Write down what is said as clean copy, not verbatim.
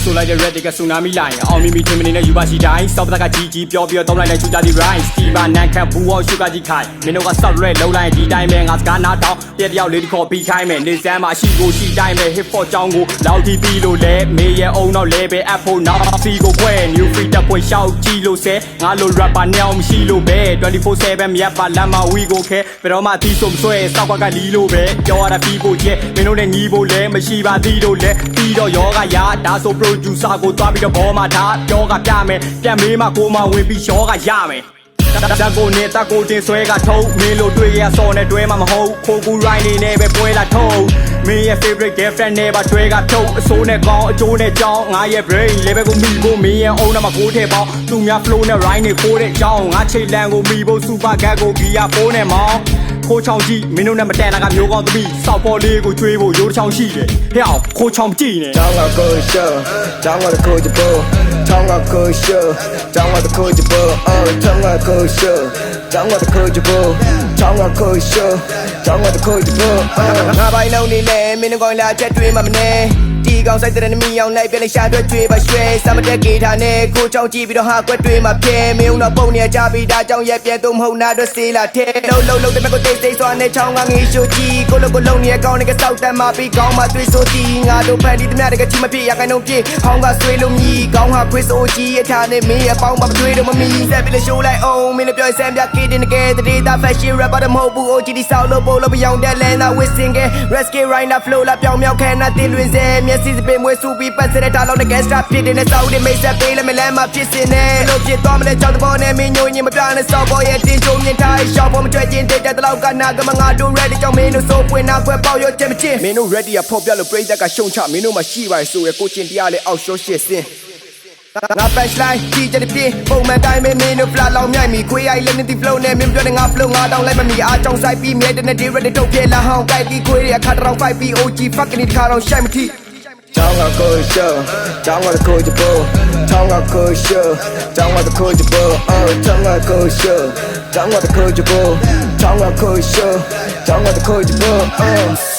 ဆိုလိုက်တဲ့ red တွေက tsunami line အောင်မိထင်မနေနဲ့ယူပါရှိတိုင်းစောက်ပတကကြီးပြောပြီးတော့တောင်းလိုက်တဲ့ချူကြသည် rise စတီဗာနန်ခတ်ဘူးအောင်ရှုကကြီးခိုင်မင်းတို့က soft red လုံးလိုက်ဒီတိုင်းပဲငါစကားနားတောင်းတယောက်လေးခေါ်ပြီးခိုင်းမယ်နေစမ်းမှာရှိကိုရှိတိုင်းပဲ hip hop ကြောင်းကိုလောက်တီးပြီးလို့လဲမေးရဲ့အုံတော့လဲပဲ apple now စီကိုခွဲ new free တက်ပွဲရှောက်ကြည့်လို့ဆဲငါလို rapper နဲ့အောင်မရှိလို့ပဲ 24/7 မြတ်ပါလမ်းမှာ we go ခဲဘယ်တော့မှတီးဆုံးဆွဲစောက်ကလီလို့ပဲပြောရတာပြီးဖို့ကျဲမင်းတို့နဲ့ညီဖို့လဲမရှိပါသေးလို့လဲပြီးတော့ယောဂရဒါဆို producer ကိုသွားပြီးတော့ဘောမှာထားပြောကပြမယ်ပြန်မေးမှကိုမဝင်ပြီးယောကရမယ်တကိုနဲ့တကိုတင်ဆွဲကထုံးမင်းလို့တွေ့ရစော်နဲ့တွဲမှာမဟုတ်ခိုးကူ right နေနဲ့ပဲပွဲလာထုံးမင်းရဲ့ favorite girlfriend နဲ့ပါတွဲကထုံးအစိုးနဲ့ကောင်းအကျိုးနဲ့ကြောင်းငါရဲ့ brain level ကိုမိဖို့မင်းရဲ့အုံးနဲ့မှာကိုထဲပေါင်းသူများ flow နဲ့ right နေခိုးတဲ့ကြောင်းငါချိတ်လန်ကိုမိဖို့ super gat ကို gear 4နဲ့မောင်းခိုးချောင်းကြည့်မင်းတို့နဲ့မတန်တာကမျိုးကောင်းသမီးစောက်ပေါ်လေးကိုကျွေးဖို့ရိုးချောင်းရှိတယ်ဟဲ့အောင်ခိုးချောင်းကြည့်နေကြောင်းကကိုရှောကြောင်းကကိုကြပိုးကြောင်းကကိုရှောကြောင်းကကိုကြပိုးအော်ကြောင်းကကိုရှောကြောင်းကကိုကြပိုးကြောင်းကကိုရှောကြောင်းကကိုကြပိုးငါပိုင်လုံးနေလဲမင်းကောင်လာချက်တွေးမှမနေဒီကောင်ဆိုင်တဲ့နမီအောင်လိုက်ပြလိုက်ရှာတွေ့ကျွေးပါရွှဲစမတက်ကေထားနဲ့ကိုချောင်းကြည့်ပြီးတော့ဟာကွက်တွေးမှပြဲမင်းတော့ပုံနေကြပြီးဒါကြောင့်ရက်ပြဲသုံးမဟုတ်နာတော့စေးလာထဲလုံးတဲ့မကိုတိတ်စိတ်စွာနဲ့ချောင်းကငေးရှိုကြည့်ကိုလုံးနေကောင်းနေကစောက်တက်မှပြီးကောင်းမှသွေးဆိုတီငါတို့ဖန်တီးသမျှတကချီမဖြစ်ရခိုင်နှုံးပြေဟောင်းကဆွေးလို့မြည်ကောင်းဟာခွေးဆိုကြီးအထားနဲ့မင်းရဲ့ပေါင်းမတွေးတော့မမီဆက်ပြီးရှိုးလိုက်အောင်မင်းလည်းပြောဆမ်းပြကေတင်တကယ်တဲ့ fashion rapper မဟုတ်ဘူး OG ဒီဆောက်လို့ပို့လို့ပြောင်းတဲ့လဲနာဝစ်စင်က rescue right now flow လာပြောင်းမြောက်ခဲနာတင်လွင်စေမျက်စိစပင်မွေးစုပြီးပတ်စတဲ့တာလောက်တဲ့ gangster ဖြစ်တဲ့စောက်တဲ့မိတ်ဆက်ပေးလဲမလဲမဖြစ်စင်နဲ့လို့ဖြစ်သွားမလဲကြောက်တဲ့ဘောနဲ့မင်းညိုညင်မပြနဲ့စောက်ဘောရဲ့တင်ချုံမြင်ထားရှောက်ဘောမကြွချင်းတဲ့တဲ့လောက် ကနာကမငါတို့ ready ကြောင့်မင်းတို့စိုးပွင့်နာခွဲပေါက်ရောချက်မချင်းမင်းတို့ ready ရဖောက်ပြလို့ပြိတ္တကရှုံချမင်းတို့မှရှိပါရဲ့ဆိုရကိုချင်းတရားလဲအောက်ရှော့ရှစ်စင်ငါ bash line ဒီကြတဲ့ပြေပုံမှန်တိုင်းမင်းတို့ flat လောင်မြိုက်မိခွေးရိုက်လက်နေတီ flow နဲ့မင်းပြောတဲ့ငါ flow ငါတောင်းလိုက်မမီအားကြောင့်စိုက်ပြီးမြဲတဲ့ day ready ထုတ်ပြလာဟောင်းကြိုက်ပြီးခွေးရခါတောင် fight ပြီး OG fucking ဒီခါတော့ရှိုက်မထီကြောင်းကကိုရှောကြောင်းကကိုကြပိုးကြောင်းကကိုရှောကြောင်းကကိုကြပိုးအော်ကြောင်းကကိုရှောကြောင်းကကိုကြပိုးကြောင်းကကိုရှေကြောင်းကကိုကြပိုး